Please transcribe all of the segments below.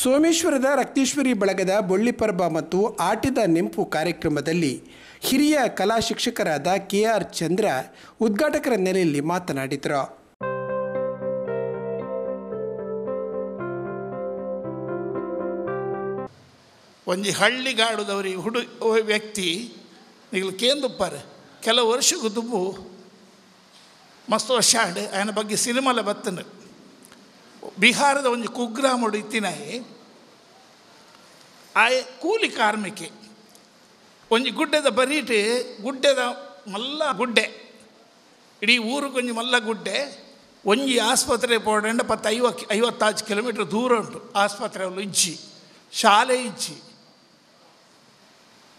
ಸೋಮೇಶ್ವರದ ರಕ್ತೇಶ್ವರಿ ಬಳಗದ ಬೊಳ್ಳಿಪರ್ಬ ಮತ್ತು ಆಟಿದ ನೆಂಪು ಕಾರ್ಯಕ್ರಮದಲ್ಲಿ ಹಿರಿಯ ಕಲಾ ಶಿಕ್ಷಕರಾದ ಕೆಆರ್ ಚಂದ್ರ ಉದ್ಘಾಟಕರ ನೆಲೆಯಲ್ಲಿ ಮಾತನಾಡಿದರು. ಒಂಜಿ ಹಳ್ಳಿಗಾಡುದವರಿಗೆ ವ್ಯಕ್ತಿ ನೀವು ಕೇಂದುಪ್ಪಾರೆ ಕೆಲವು ವರ್ಷಕ್ಕೂ ದುಬ್ಬು ಮಸ್ತ್ ವರ್ಷ ಆಂಡು ఆయన ಬಗ್ಗೆ ಸಿನಿಮಾಲ ಬತ್ತನು. ಬಿಹಾರದ ಒಂದು ಕುಗ್ರಾಮಡು ಇತ್ತಿನಾಯಿ ಆಯ್ ಕೂಲಿ ಕಾರ್ಮಿಕೆ ಒಂಜಿ ಗುಡ್ಡೆದ ಬರೀಟ್ ಗುಡ್ಡೆದ ಮಲ್ಲ ಗುಡ್ಡೆ ಇಡೀ ಊರಿಗೊಂಜಿ ಮಲ್ಲ ಗುಡ್ಡೆ ಒಂಜಿ ಆಸ್ಪತ್ರೆ ಪೋಡಂಡ 50 ಕಿಲೋಮೀಟರ್ ದೂರ ಉಂಟು. ಆಸ್ಪತ್ರೆಗಳು ಇಜ್ಜಿ ಶಾಲೆ ಇಜ್ಜಿ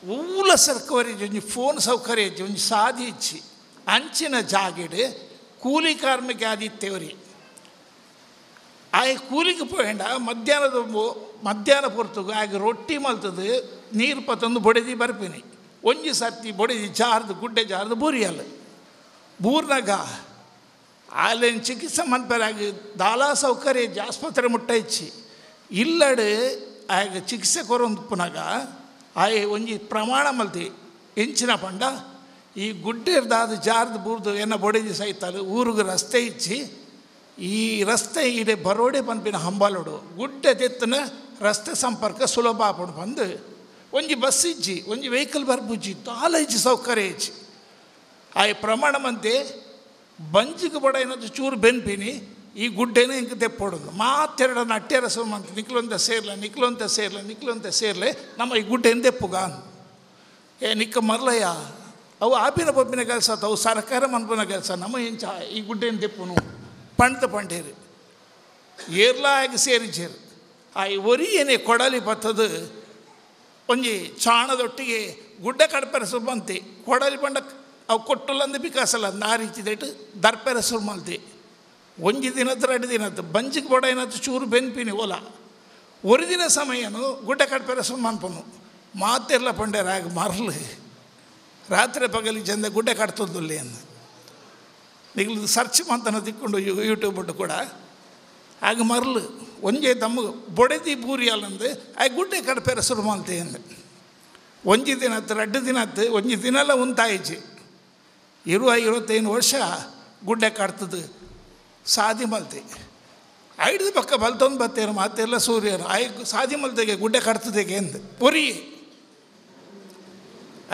ಊಲ ಸರ್ಕವರೇಜ್ ಒಂಜಿ ಫೋನ್ ಸೌಕರ್ಯ ಇಜ್ಜಿ ಒಂಜಿ ಸಾದಿ ಇಜ್ಜಿ ಅಂಚಿನ ಜಾಗಿಡ್ ಕೂಲಿ ಕಾರ್ಮಿಕ ಆದಿತ್ತೇವ್ರಿ. ಆಯ್ ಕೂಲಿಗೆ ಪೋಯಂಡ ಮಧ್ಯಾಹ್ನ ಪೊರ್ತುಗು ಆಗ ರೊಟ್ಟಿ ಮಲ್ತದು ನೀರು ಪತ್ತೊಂದು ಬೊಡೆದಿ ಬರ್ಪಿನಿ ಒಂಜಿ ಸರ್ತಿ ಬೊಡೆದಿ ಜಾರ್ದು ಗುಡ್ಡೆ ಜಾರ್ದು ಬೂರಿಯಲ್ಲ ಬೂರ್ನಾಗ ಆಲೇನು ಚಿಕಿತ್ಸೆ ಮನ್ಪರಾಗಿ ದಾಲಾ ಸೌಕರ್ಯ ಇಜ್ಜಿ ಆಸ್ಪತ್ರೆ ಮುಟ್ಟ ಇಚ್ಚಿ ಇಲ್ಲಡು ಆಗ ಚಿಕಿತ್ಸೆ ಕೊರೊಂದುಪ್ಪನಾಗ ಆಯ್ ಒಂಜಿ ಪ್ರಮಾಣ ಮಲ್ತಿ ಎಂಚಿನ ಪಂಡ ಈ ಗುಡ್ಡೆರ್ದಾದ ಜಾರ್ದು ಬೂರ್ದು ಏನ ಬೊಡೆದಿ ಸೈತಲು ಊರಿಗೆ ರಸ್ತೆ ಇಚ್ಚಿ ಈ ರಸ್ತೆ ಇಡೆ ಬರೋಡೆ ಪನ್ಪಿನ ಹಂಬಾಲೋಡು ಗುಡ್ಡೆ ತೆತ್ತನ ರಸ್ತೆ ಸಂಪರ್ಕ ಸುಲಭ ಆಪಡು ಬಂದು ಒಂಜಿ ಬಸ್ ಇಜ್ಜಿ ಒಂಜಿ ವೆಹಿಕಲ್ ಬರ್ಬುಜ್ಜಿ ದಾಲ ಇಜ್ಜಿ ಸೌಕರ್ಯ ಇಜ್ಜಿ ಆಯ್ ಪ್ರಮಾಣ ಮಂತೆ ಬಂಜಿಗೆ ಬಡ ಏನಾದ್ರು ಚೂರು ಬೆನ್ಪಿನಿ ಈ ಗುಡ್ಡೆನೇ ಹಿಂಗೆ ತೆಪ್ಪೊಡೋದು ಮಾತೆರಡನ್ನ ಅಟ್ಟೆರಸ ಮಂತ್ ನಿಕ್ಲೊಂತ ಸೇರ್ಲೆ ನಮ್ಮ ಈ ಗುಡ್ಡೆನ ತೆಪ್ಪುಗ ನಿಕ್ಕ ಮರ್ಲಯ್ಯ ಅವು ಆಪಿನ ಪಪ್ಪಿನ ಕೆಲಸ ಅವು ಸರ್ಕಾರ ಮನ್ಪನ ಕೆಲಸ ನಮ್ಮ ಇಂಚ ಈ ಗುಡ್ಡೆನ ತೆಪ್ಪುನು ಪಂಡೇರು ಏರ್ಲಾಗಿ ಸೇರಿಚೇರು ಆ ಒರಿ ಏನೇ ಕೊಡಲಿ ಬತ್ತದು ಒಂಜಿ ಚಾಣದೊಟ್ಟಿಗೆ ಗುಡ್ಡ ಕಡಪೆರಸು ಬಂತೆ ಕೊಡಲಿ ಪಂಡ ಅವು ಕೊಟ್ಟಲ್ಲಂದು ಬಿಕಾಸಲ್ಲ ಆ ರೀತಿ ದಟ್ಟು ದರ್ಪೆರಸು ಮಲ್ತೆ ಒಂಜಿ ದಿನದ್ದು 2 ದಿನದ್ದು ಬಂಜಿಗೆ ಬಡ ಏನಾದ್ರು ಚೂರು ಬೆನ್ಪಿನಿ ಓಲ ಒಂದು ದಿನ ಸಮಯನು ಗುಡ್ಡ ಕಡಪೆರಸು ಮನ್ಪನು ಮಾತೆಲ್ಲ ಪಂಡೇರ ಆಗ ಮರಲು ರಾತ್ರಿ ಪಗಲಿ ಚಂದ ಗುಡ್ಡೆ ಕಟ್ತದ್ದುಲ್ಲಿ ಅಂದು ನಿಗ್ಲು ಸರ್ಚ್ ಮಂತನ ತಿಕ್ಕೊಂಡು ಯೂಟ್ಯೂಬ್ ಕೂಡ ಆಗ ಮರಲು ಒಂಜೆ ತಮ್ಮ ಬೊಡೆದಿ ಬೂರಿ ಅಲ್ಲಂದು ಆ ಗುಡ್ಡೆ ಕಡಪೆರ ಶುರು ಮಾಡ್ತೆ ಅಂದು ಒಂಜಿ ದಿನತ್ತು 2 ದಿನತ್ತು ಒಂಜಿ ದಿನೆಲ್ಲ ಉಂತಾಯಿಚಿ 25 ವರ್ಷ ಗುಡ್ಡೆ ಕಟ್ತದು ಸಾದಿ ಮಲ್ತೆ ಐದು ಪಕ್ಕ ಬಲ್ತೊಂದು ಬತ್ತೇರು ಮಾತೆಲ್ಲ ಸೂರ್ಯರು ಸಾದಿ ಮಲ್ತೆಗೆ ಗುಡ್ಡೆ ಕಟ್ತದೆಗೆ ಅಂದು ಪೊರಿ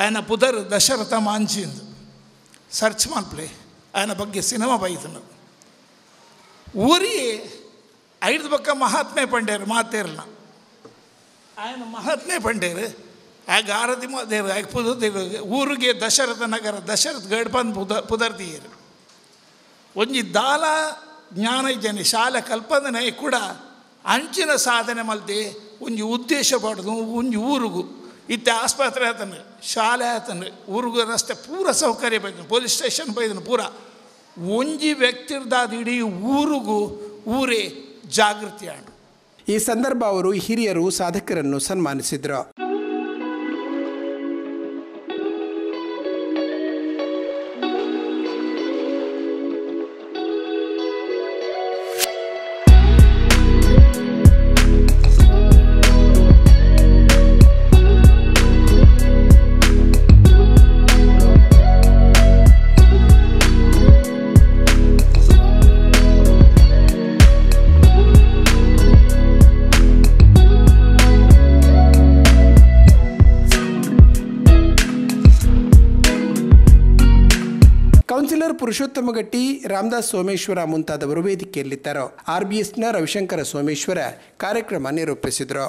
ఆయన ಪುದರ್ ದಶರಥ ಮಾಂಚಿಂದು ಸರ್ಚ್ ಮಾಡ್ಪ್ಲೆ ఆయన ಬಗ್ಗೆ ಸಿನಿಮಾ ಬೈತನು ಊರಿ 5 ಪಕ್ಕ ಮಹಾತ್ಮೆ ಪಂಡೇರು ಮಾತೇರನ ఆయన ಮಹಾತ್ಮೆ ಪಂಡೇರು ಆಗ ಆರತಿ ಮಾದೇರು ಆಗ ಪುದರ್ ಊರಿಗೆ ದಶರಥ ನಗರ ದಶರಥ ಗಡ್ಪಂದು ಪುದರ್ದಿಯರು ಒಂಜಿ ದಾಲ ಜ್ಞಾನ ಇದ್ದೇನೆ ಶಾಲೆ ಕಲ್ಪನೆ ಕೂಡ ಅಂಚಿನ ಸಾಧನೆ ಮಲ್ತೆ ಒಂಜಿ ಉದ್ದೇಶ ಪಡೆದು ಒಂಜಿ ಊರಿಗೂ ಇತ್ತೆ ಆಸ್ಪತ್ರೆ ಆತನು ಶಾಲೆ ಆತನು ಊರಿಗೂ ರಸ್ತೆ ಪೂರ ಸೌಕರ್ಯ ಬೈದನು ಪೊಲೀಸ್ ಸ್ಟೇಷನ್ ಬೈದನು ಪೂರ ಒಂಜಿ ವ್ಯಕ್ತಿರ್ದಾದ ಇಡೀ ಊರಿಗೂ ಊರೇ ಜಾಗೃತಿ ಆಂಡು. ಈ ಸಂದರ್ಭ ಅವರು ಹಿರಿಯರು ಸಾಧಕರನ್ನು ಸನ್ಮಾನಿಸಿದರು. ಕೌನ್ಸಿಲರ್ ಪುರುಷೋತ್ತಮ ಗಟ್ಟಿ, ರಾಮದಾಸ್ ಸೋಮೇಶ್ವರ ಮುಂತಾದವರು ವೇದಿಕೆಯಲ್ಲಿದ್ದರು. RBSನ ರವಿಶಂಕರ ಸೋಮೇಶ್ವರ ಕಾರ್ಯಕ್ರಮ ನಿರೂಪಿಸಿದರು.